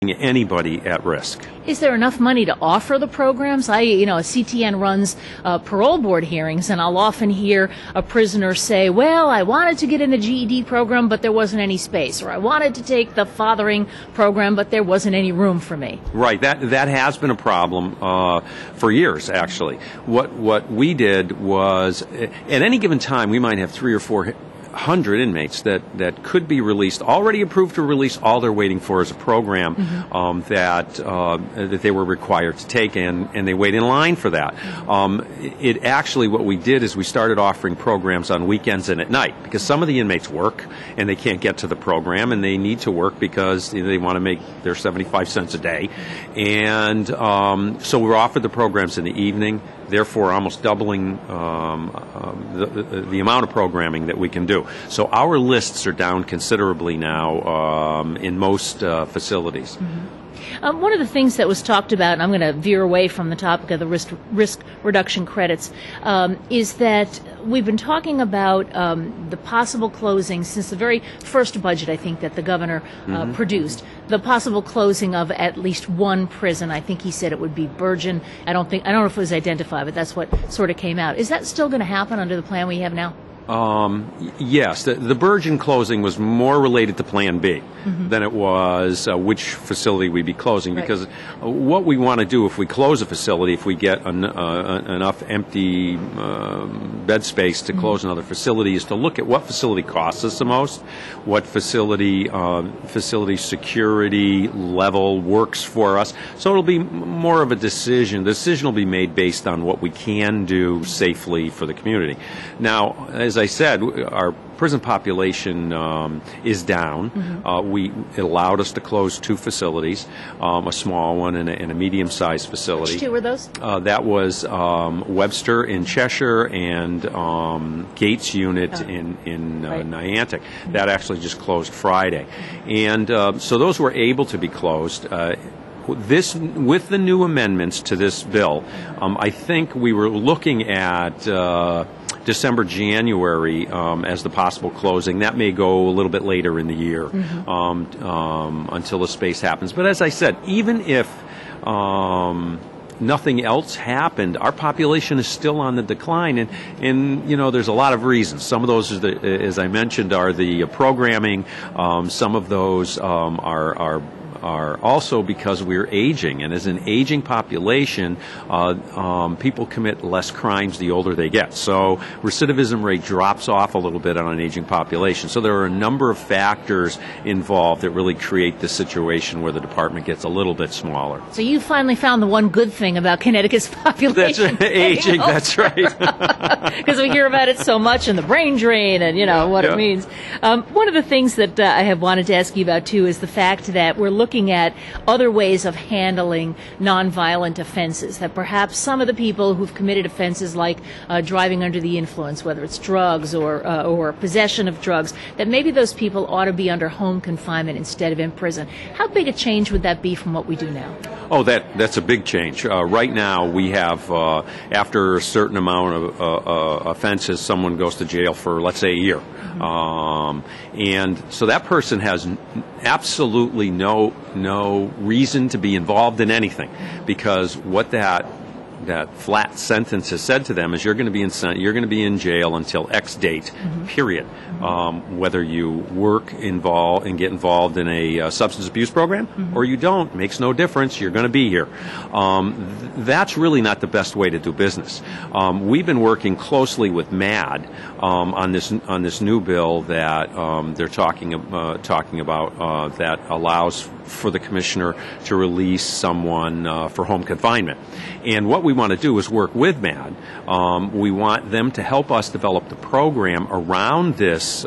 anybody at risk. Is there enough money to offer the programs? A CTN runs parole board hearings, and I'll often hear a prisoner say, well, I wanted to get in the GED program, but there wasn't any space, or I wanted to take the fathering program, but there wasn't any room for me. Right. That has been a problem for years, actually. What we did was, at any given time, we might have 300 or 400 inmates that could be released, already approved to release. All they're waiting for is a program that they were required to take, and they wait in line for that. It actually, what we did is we started offering programs on weekends and at night, because some of the inmates work and they can't get to the program, and they need to work because they want to make their 75 cents a day. And so we offered the programs in the evening, therefore almost doubling the amount of programming that we can do. So our lists are down considerably now in most facilities. One of the things that was talked about, and I'm going to veer away from the topic of the risk reduction credits, is that we've been talking about the possible closing since the very first budget, I think, that the governor produced, the possible closing of at least one prison. I think he said it would be Bergen. I don't know if it was identified, but that's what sort of came out. Is that still going to happen under the plan we have now? Yes, the Bergen closing was more related to Plan B than it was which facility we'd be closing, because what we want to do if we close a facility, if we get enough empty bed space to close another facility, is to look at what facility costs us the most, what facility security level works for us. So it'll be more of a decision. The decision will be made based on what we can do safely for the community. Now, as I said, our prison population is down. It allowed us to close 2 facilities, a small one and a medium-sized facility. Which 2 were those? That was Webster in Cheshire and Gates Unit in Niantic. That actually just closed Friday. And so those were able to be closed. With the new amendments to this bill, I think we were looking at December, January as the possible closing. That may go a little bit later in the year until the space happens. But as I said, even if nothing else happened, our population is still on the decline, and there's a lot of reasons. Some of those, as I mentioned, are the programming. Some of those are also because we're aging, and as an aging population, people commit less crimes the older they get. So recidivism rate drops off a little bit on an aging population. So there are a number of factors involved that really create this situation where the department gets a little bit smaller. So you finally found the one good thing about Connecticut's population. That's right. Aging, that's right. Because we hear about it so much, and the brain drain, and what it means. One of the things that I have wanted to ask you about too is the fact that we're looking at other ways of handling nonviolent offenses, that perhaps some of the people who've committed offenses like driving under the influence, whether it's drugs or possession of drugs, that maybe those people ought to be under home confinement instead of in prison. How big a change would that be from what we do now? Oh, that's a big change. Right now we have, after a certain amount of offenses, someone goes to jail for, let's say, a year. And so that person has absolutely no reason to be involved in anything, because what that flat sentence has said to them is you're going to be in jail until X date, period. Whether you work and get involved in a substance abuse program or you don't, makes no difference. You're going to be here. That's really not the best way to do business. We've been working closely with MAD on this new bill that they're talking about that allows for the commissioner to release someone for home confinement. And what we want to do is work with MAD. We want them to help us develop the program around this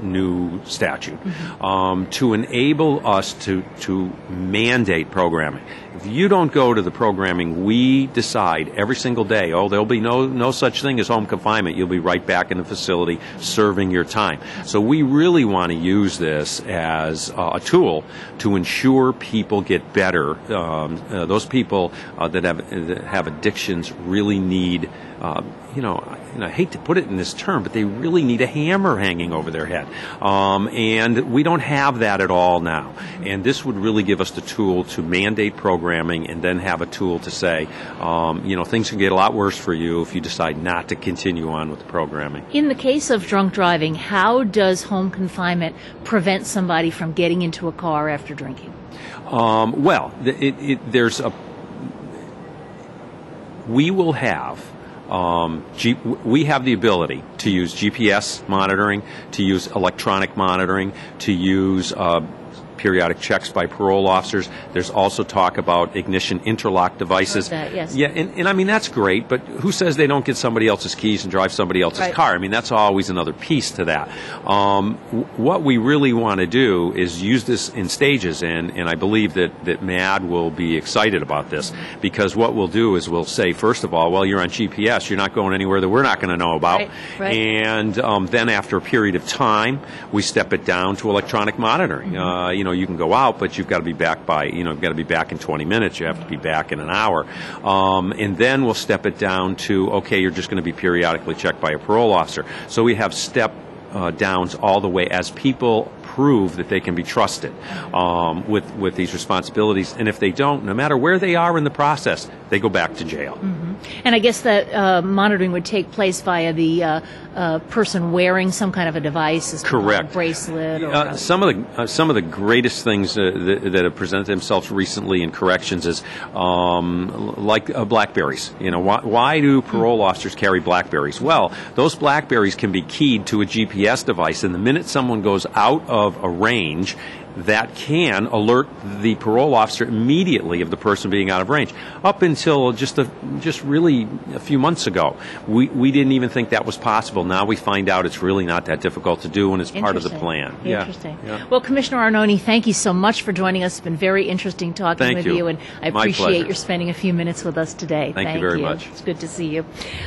new statute to enable us to mandate programming. If you don't go to the programming, we decide every single day, there'll be no such thing as home confinement. You'll be right back in the facility serving your time. So we really want to use this as a tool to ensure people get better. Those people that have addictions really need I hate to put it in this term, but they really need a hammer hanging over their head. And we don't have that at all now. And this would really give us the tool to mandate programming and then have a tool to say, things can get a lot worse for you if you decide not to continue on with the programming. In the case of drunk driving, how does home confinement prevent somebody from getting into a car after drinking? We will have we have the ability to use GPS monitoring, to use electronic monitoring, to use periodic checks by parole officers. There's also talk about ignition interlock devices. That, yes. Yeah, and I mean, that's great, but who says they don't get somebody else's keys and drive somebody else's car? I mean, that's always another piece to that. What we really want to do is use this in stages, and I believe that MAD will be excited about this, because what we'll do is we'll say, first of all, well, you're on GPS, you're not going anywhere that we're not going to know about. Right. And then after a period of time, we step it down to electronic monitoring. You can go out, but you've got to be back by, you've got to be back in 20 minutes. You have to be back in an hour. And then we'll step it down to, okay, you're just going to be periodically checked by a parole officer. So we have step downs all the way as people prove that they can be trusted with these responsibilities. And if they don't, no matter where they are in the process, they go back to jail. Mm-hmm. And I guess that monitoring would take place via the person wearing some kind of a device, correct, a bracelet. Or some of the greatest things that have presented themselves recently in corrections is like BlackBerries. Why do parole officers carry BlackBerries? Well, those BlackBerries can be keyed to a GPS device, and the minute someone goes out of a range, that can alert the parole officer immediately of the person being out of range. Up until just really a few months ago, we didn't even think that was possible. Now we find out it's really not that difficult to do, and it's part of the plan. Interesting. Yeah. Well, Commissioner Arnone, thank you so much for joining us. It's been very interesting talking with you, and I appreciate your spending a few minutes with us today. Thank you very much. It's good to see you.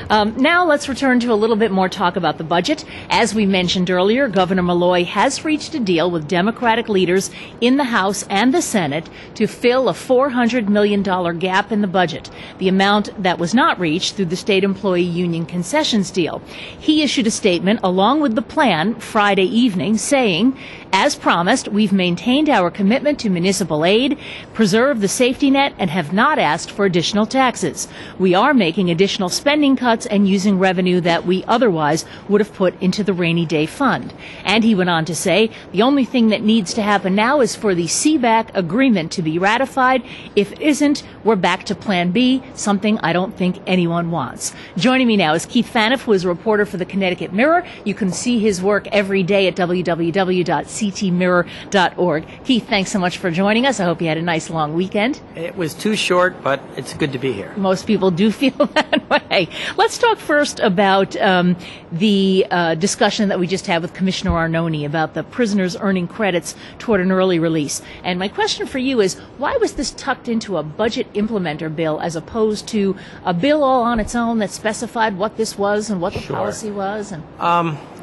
Now let's return to a little bit more talk about the budget. As we mentioned earlier, Governor Malloy has reached a deal with Democratic leaders in the House and the Senate to fill a $400 million gap in the budget, the amount that was not reached through the state employee union concessions deal. He issued a statement along with the plan Friday evening saying, as promised, we've maintained our commitment to municipal aid, preserved the safety net, and have not asked for additional taxes. We are making additional spending cuts and using revenue that we otherwise would have put into the rainy day fund. And he went on to say, the only thing that needs to happen now is for the CBAC agreement to be ratified. If it isn't, we're back to Plan B, something I don't think anyone wants. Joining me now is Keith Phaneuf, who is a reporter for the Connecticut Mirror. You can see his work every day at www.ctmirror.org. Keith, thanks so much for joining us. I hope you had a nice long weekend. It was too short, but it's good to be here. Most people do feel that way. Let's talk first about the discussion that we just had with Commissioner Arnone about the prisoners earning credits toward an early release. And my question for you is, why was this tucked into a budget implementer bill as opposed to a bill all on its own that specified what this was and what the policy was? And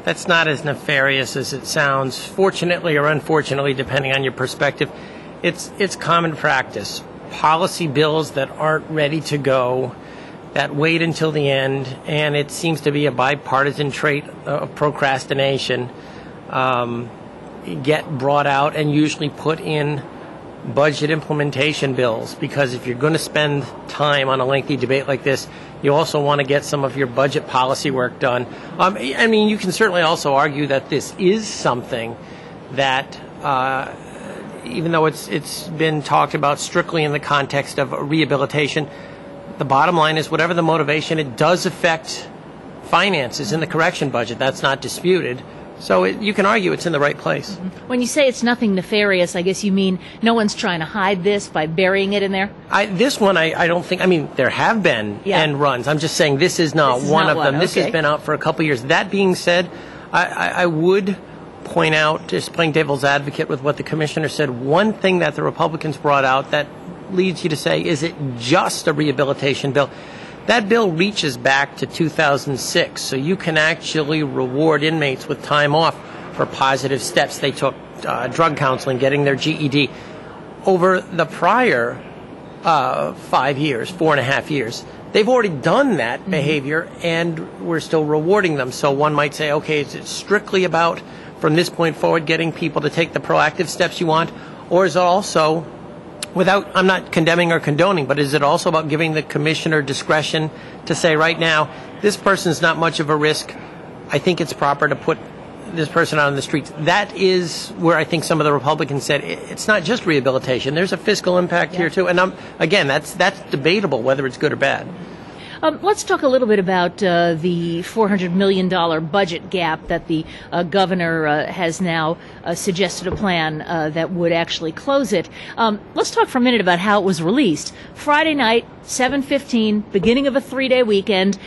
that's not as nefarious as it sounds. Fortunately or unfortunately, depending on your perspective, it's common practice. Policy bills that aren't ready to go, that wait until the end, and it seems to be a bipartisan trait of procrastination, get brought out and usually put in budget implementation bills, because if you're going to spend time on a lengthy debate like this, you also want to get some of your budget policy work done. I mean, you can certainly also argue that this is something that, even though it's been talked about strictly in the context of rehabilitation, the bottom line is whatever the motivation, it does affect finances in the correction budget. That's not disputed. So you can argue it's in the right place. Mm-hmm. When you say it's nothing nefarious, I guess you mean no one's trying to hide this by burying it in there? This one, I don't think, I mean, there have been end runs. I'm just saying this is not one of them. Okay. This has been out for a couple of years. That being said, I would point out, just playing devil's advocate with what the commissioner said, one thing that the Republicans brought out that leads you to say, is it just a rehabilitation bill? That bill reaches back to 2006, so you can actually reward inmates with time off for positive steps they took, drug counseling, getting their GED. Over the prior 5 years, 4.5 years. They've already done that behavior, and we're still rewarding them. So one might say, okay, is it strictly about, from this point forward, getting people to take the proactive steps you want? Or is it also, I'm not condemning or condoning, but is it also about giving the commissioner discretion to say, right now, this person's not much of a risk. I think it's proper to put this person out on the streets. That is where I think some of the Republicans said it's not just rehabilitation. There's a fiscal impact here too. And again, that's debatable whether it's good or bad. Let's talk a little bit about the $400 million budget gap that the governor has now suggested a plan that would actually close it. Let's talk for a minute about how it was released. Friday night, 7:15, beginning of a 3-day weekend.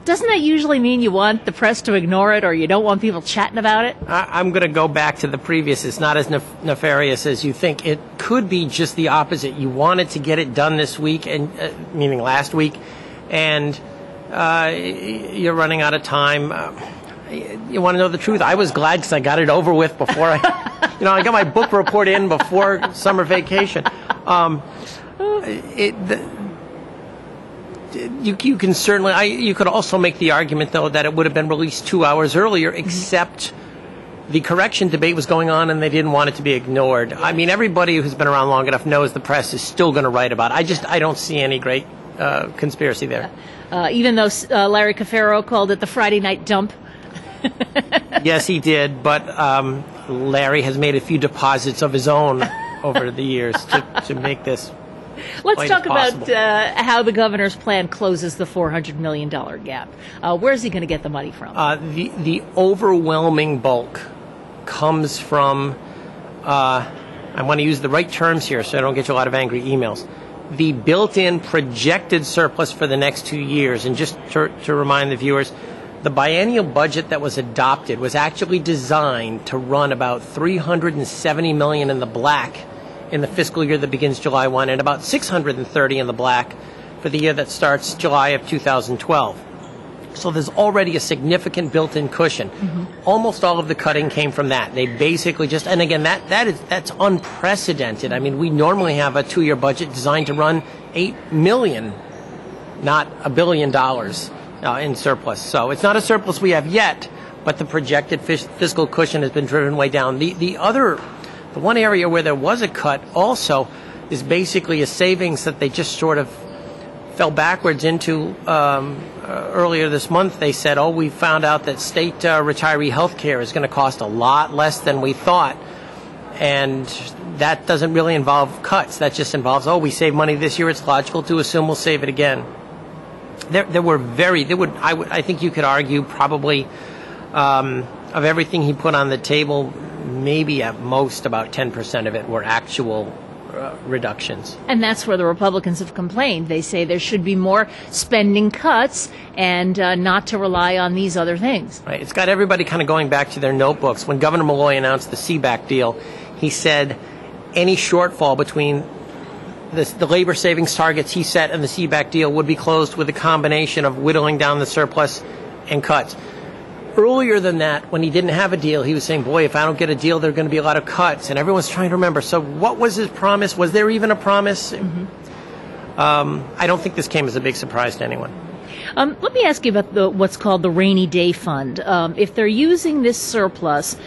Doesn't that usually mean you want the press to ignore it, or you don't want people chatting about it? I'm going to go back to the previous. It's not as nefarious as you think. It could be just the opposite. You wanted to get it done this week, and meaning last week, and you're running out of time. You want to know the truth? I was glad because I got it over with before I got my book report in before summer vacation. You can certainly. You could also make the argument, though, that it would have been released 2 hours earlier, except the correction debate was going on, and they didn't want it to be ignored. I mean, everybody who's been around long enough knows the press is still going to write about it. I don't see any great conspiracy there. Even though Larry Cafaro called it the Friday night dump. Yes, he did, but Larry has made a few deposits of his own over the years to make this. Let's talk about how the governor's plan closes the $400 million gap. Where's he going to get the money from? The overwhelming bulk comes from, I want to use the right terms here so I don't get you a lot of angry emails, the built-in projected surplus for the next 2 years. And just to remind the viewers, the biennial budget that was adopted was actually designed to run about $370 million in the black in the fiscal year that begins July 1, and about $630 in the black for the year that starts July of 2012. So there's already a significant built-in cushion. Almost all of the cutting came from that. They basically just, and again, that's unprecedented. I mean, we normally have a 2-year budget designed to run $8 million, not $1 billion in surplus. So it's not a surplus we have yet, but the projected fiscal cushion has been driven way down. The one area where there was a cut also is basically a savings that they just sort of fell backwards into. Earlier this month, they said, we found out that state retiree health care is going to cost a lot less than we thought. And that doesn't really involve cuts. That just involves, we save money this year. It's logical to assume we'll save it again. I think you could argue probably of everything he put on the table, maybe at most about 10% of it were actual reductions. And that's where the Republicans have complained. They say there should be more spending cuts and not to rely on these other things. Right. It's got everybody kind of going back to their notebooks. When Governor Malloy announced the CBAC deal, he said any shortfall between the labor savings targets he set and the CBAC deal would be closed with a combination of whittling down the surplus and cuts. Earlier than that, when he didn't have a deal, he was saying, boy, if I don't get a deal, there are going to be a lot of cuts. And everyone's trying to remember. So what was his promise? Was there even a promise? I don't think this came as a big surprise to anyone. Let me ask you about what's called the Rainy Day Fund. If they're using this surplus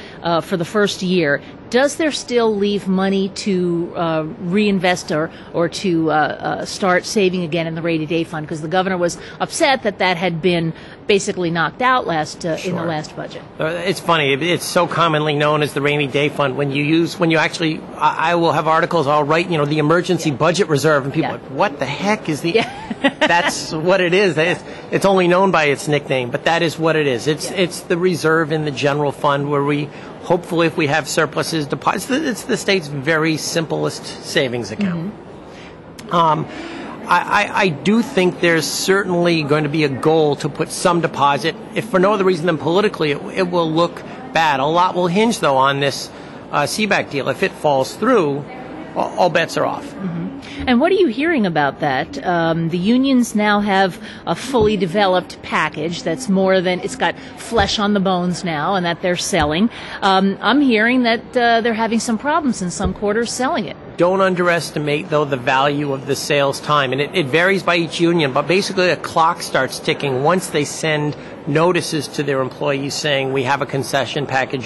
for the first year, does there still leave money to reinvest or to start saving again in the Rainy Day Fund? Because the governor was upset that had been basically knocked out in the last budget. It's funny. It's so commonly known as the Rainy Day Fund. I will have articles, I'll write, the emergency budget reserve, and people are like, what the heck is the... That's what it is. It's only known by its nickname, but that is what it is. It's the reserve in the general fund where we, hopefully, if we have surpluses, deposit. It's the state's very simplest savings account. I do think there's certainly going to be a goal to put some deposit, if for no other reason than politically, it will look bad. A lot will hinge, though, on this CBAC deal. If it falls through, all bets are off. And what are you hearing about that? The unions now have a fully developed package that's it's got flesh on the bones now, and that they're selling. I'm hearing that they're having some problems in some quarters selling it. Don't underestimate, though, the value of the sales time. And it varies by each union, but basically a clock starts ticking once they send notices to their employees saying, we have a concession package,